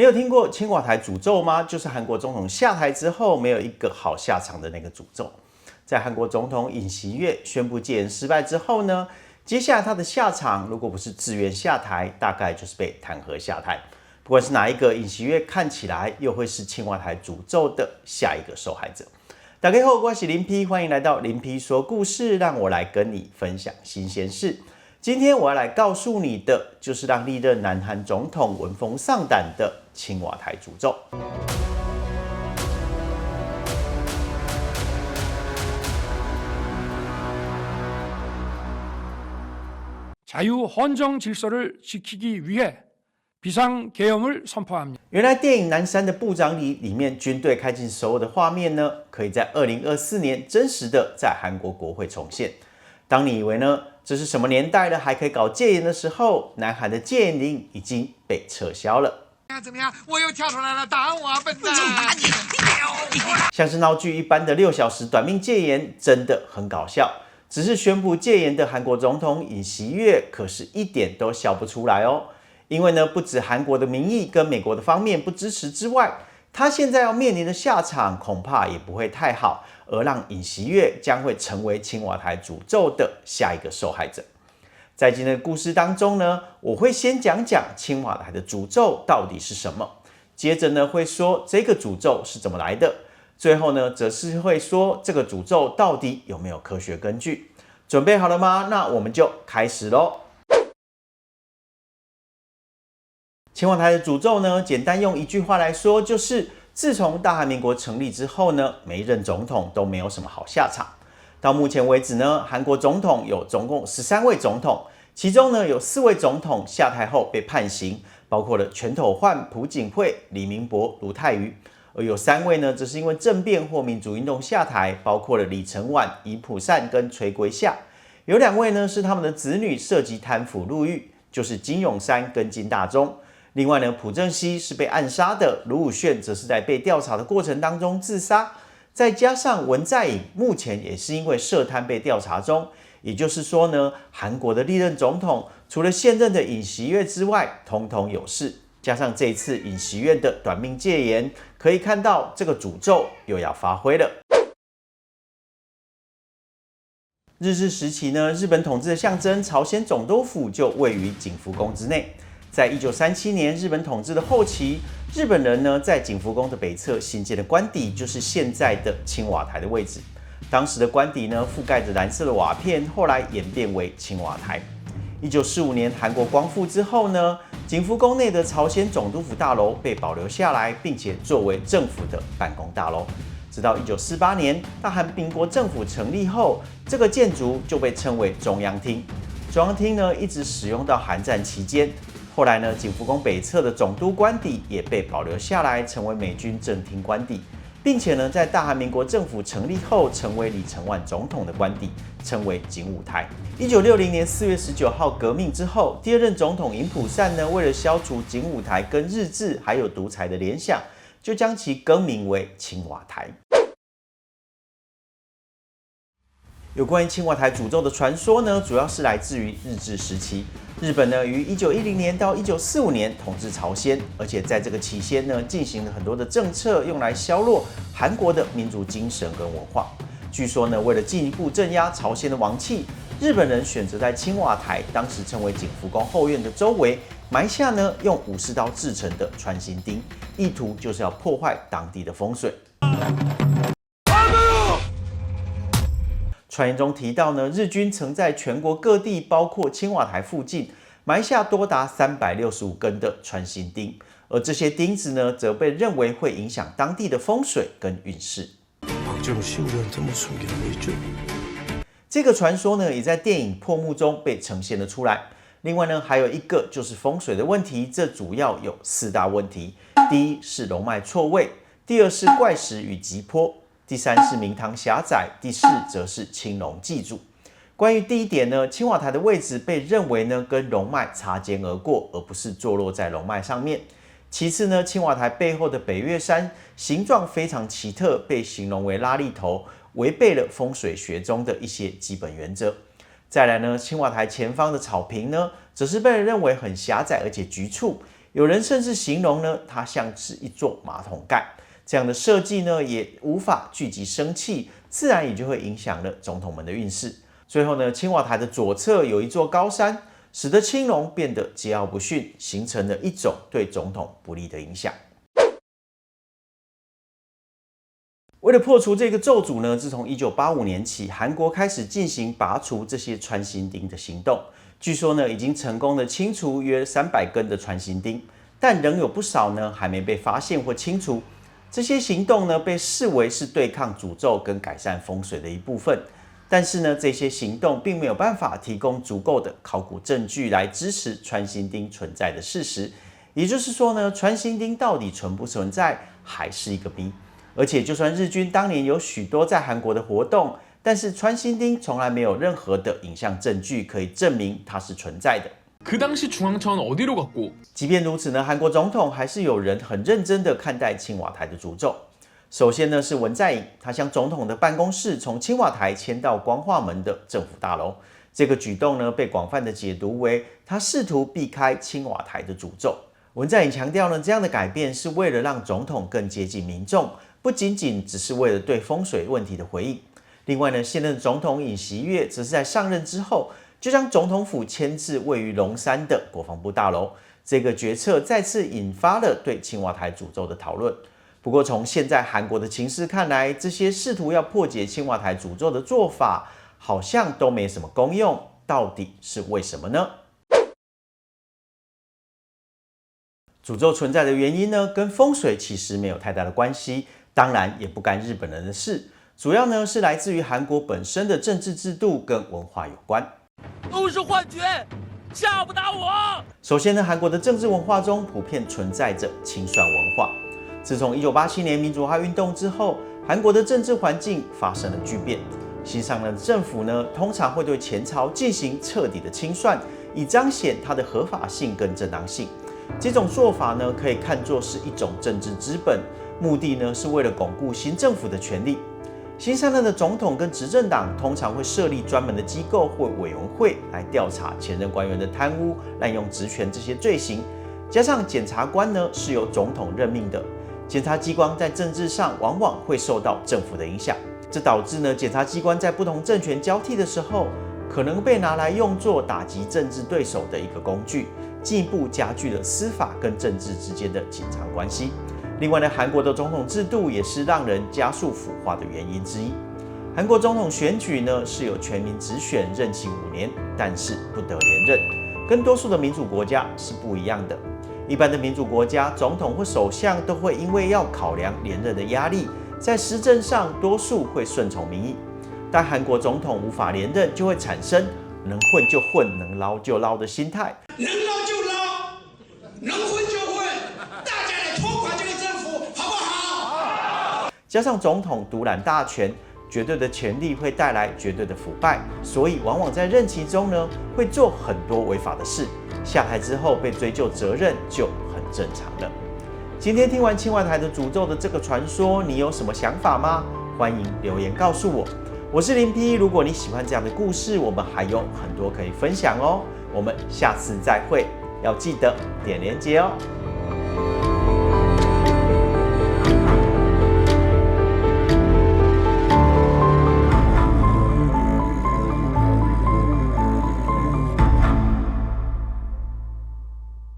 你有听过青瓦台诅咒吗？就是韩国总统下台之后没有一个好下场的那个诅咒。在韩国总统尹锡悦宣布戒严失败之后呢，接下来他的下场如果不是自愿下台，大概就是被弹劾下台。不管是哪一个，尹锡悦看起来又会是青瓦台诅咒的下一个受害者。大家好，我是林批，欢迎来到林批说故事，让我来跟你分享新鲜事。今天我要来告诉你的，就是让历任南韩总统闻风丧胆的青瓦台诅咒。자유헌정질서를지키기위해비상계엄을선포합니다。原来电影《南山的部长》里面军队开进首尔的画面呢，可以在2024年真实的在韩国国会重现。当你以为呢这是什么年代了还可以搞戒严的时候，南韩的戒严令已经被撤销了。怎么样？我又跳出来了，打我笨蛋！像是闹剧一般的6小时短命戒严，真的很搞笑。只是宣布戒严的韩国总统尹锡悦可是一点都笑不出来哦。因为呢，不止韩国的民意跟美国的方面不支持之外，他现在要面临的下场恐怕也不会太好，而让尹锡悦将会成为青瓦台诅咒的下一个受害者。在今天的故事当中呢，我会先讲讲青瓦台的诅咒到底是什么，接着呢会说这个诅咒是怎么来的，最后呢则是会说这个诅咒到底有没有科学根据。准备好了吗？那我们就开始咯。青瓦台的诅咒呢，简单用一句话来说，就是自从大韩民国成立之后呢，每一任总统都没有什么好下场。到目前为止呢，韩国总统有总共13位总统，其中呢有4位总统下台后被判刑，包括了全斗焕、朴槿惠、李明博、卢泰愚，而有3位呢则是因为政变或民主运动下台，包括了李承晚、尹普善跟垂圭夏。有2位呢是他们的子女涉及贪腐入狱，就是金永山跟金大中。另外呢，朴正熙是被暗杀的，卢武铉则是在被调查的过程当中自杀。再加上文在寅目前也是因为涉贪被调查中，也就是说呢，韩国的历任总统除了现任的尹锡悦之外，统统有事。加上这一次尹锡悦的短命戒严，可以看到这个诅咒又要发挥了。日治时期呢，日本统治的象征朝鲜总督府就位于景福宫之内。在1937年日本统治的后期，日本人呢在景福宫的北侧新建的官邸，就是现在的青瓦台的位置。当时的官邸呢覆盖着蓝色的瓦片，后来演变为青瓦台。1945年韩国光复之后呢，景福宫内的朝鲜总督府大楼被保留下来，并且作为政府的办公大楼。直到1948年大韩民国政府成立后，这个建筑就被称为中央厅。中央厅呢一直使用到韩战期间。后来呢，景福宫北侧的总督官邸也被保留下来，成为美军正厅官邸，并且呢，在大韩民国政府成立后，成为李承晚总统的官邸，称为景武台。1960年4月19号革命之后，第2任总统尹普善呢，为了消除景武台跟日治还有独裁的联想，就将其更名为青瓦台。有关于青瓦台诅咒的传说呢，主要是来自于日治时期。日本呢，于1910年到1945年统治朝鲜，而且在这个期间呢，进行了很多的政策，用来削弱韩国的民族精神跟文化。据说呢，为了进一步镇压朝鲜的王气，日本人选择在青瓦台，当时称为景福宫后院的周围，埋下呢用武士刀制成的穿心钉，意图就是要破坏当地的风水。传言中提到呢，日军曾在全国各地，包括青瓦台附近，埋下多达365根的穿心钉，而这些钉子呢，则被认为会影响当地的风水跟运势。这个传说呢，也在电影《破幕》中被呈现了出来。另外呢，还有一个就是风水的问题，这主要有4大问题：第一是龙脉错位，第2是怪石与急坡。第3是明堂狭窄，第4则是青龙祭祖。关于第一点呢，青瓦台的位置被认为呢跟龙脉擦肩而过，而不是坐落在龙脉上面。其次呢，青瓦台背后的北岳山形状非常奇特，被形容为拉力头，违背了风水学中的一些基本原则。再来呢，青瓦台前方的草坪呢，则是被人认为很狭窄而且局促，有人甚至形容呢，它像是一座马桶盖。这样的设计呢，也无法聚集生气，自然也就会影响了总统们的运势。最后呢，青瓦台的左侧有一座高山，使得青龙变得桀骜不驯，形成了一种对总统不利的影响。为了破除这个咒诅呢，自从1985年起，韩国开始进行拔除这些穿心钉的行动。据说呢，已经成功的清除约300根的穿心钉，但仍有不少呢还没被发现或清除。这些行动呢，被视为是对抗诅咒跟改善风水的一部分。但是呢，这些行动并没有办法提供足够的考古证据来支持穿心钉存在的事实。也就是说呢，穿心钉到底存不存在，还是一个谜。而且，就算日军当年有许多在韩国的活动，但是穿心钉从来没有任何的影像证据可以证明它是存在的。그 당시 중앙차는 어디로 갔고? 即便如此呢，韩国总统还是有人很认真的看待青瓦台的诅咒。首先呢是文在寅，他将总统的办公室从青瓦台迁到光化门的政府大楼。这个举动呢被广泛的解读为他试图避开青瓦台的诅咒。文在寅强调呢，这样的改变是为了让总统更接近民众，不仅仅只是为了对风水问题的回应。另外呢，现任总统尹锡悦则是在上任之后，就将总统府迁至位于龙山的国防部大楼。这个决策再次引发了对青瓦台诅咒的讨论。不过，从现在韩国的情势看来，这些试图要破解青瓦台诅咒的做法，好像都没什么功用。到底是为什么呢？诅咒存在的原因呢，跟风水其实没有太大的关系，当然也不干日本人的事。主要呢是来自于韩国本身的政治制度跟文化有关。都是幻觉，吓不打我！首先呢，韩国的政治文化中普遍存在着清算文化。自从1987年民主化运动之后，韩国的政治环境发生了巨变。新上任的政府呢，通常会对前朝进行彻底的清算，以彰显它的合法性跟正当性。这种做法呢，可以看作是一种政治资本，目的呢是为了巩固新政府的权力。新上任的总统跟执政党通常会设立专门的机构或委员会来调查前任官员的贪污、滥用职权这些罪行。加上检察官呢是由总统任命的，检察机关在政治上往往会受到政府的影响，这导致呢检察机关在不同政权交替的时候，可能被拿来用作打击政治对手的一个工具，进一步加剧了司法跟政治之间的紧张关系。另外呢，韩国的总统制度也是让人加速腐化的原因之一。韩国总统选举呢是由全民直选，任期5年，但是不得连任，跟多数的民主国家是不一样的。一般的民主国家，总统或首相都会因为要考量连任的压力，在施政上多数会顺从民意。但韩国总统无法连任，就会产生能混就混，能捞就捞的心态。能捞就捞，能混就混，大家来拖垮这个政府，好不好？加上总统独揽大权，绝对的权力会带来绝对的腐败，所以往往在任期中呢，会做很多违法的事。下台之后被追究责任就很正常了。今天听完青瓦台的诅咒的这个传说，你有什么想法吗？欢迎留言告诉我。我是林P，如果你喜欢这样的故事，我们还有很多可以分享哦。我们下次再会，要记得点连结哦。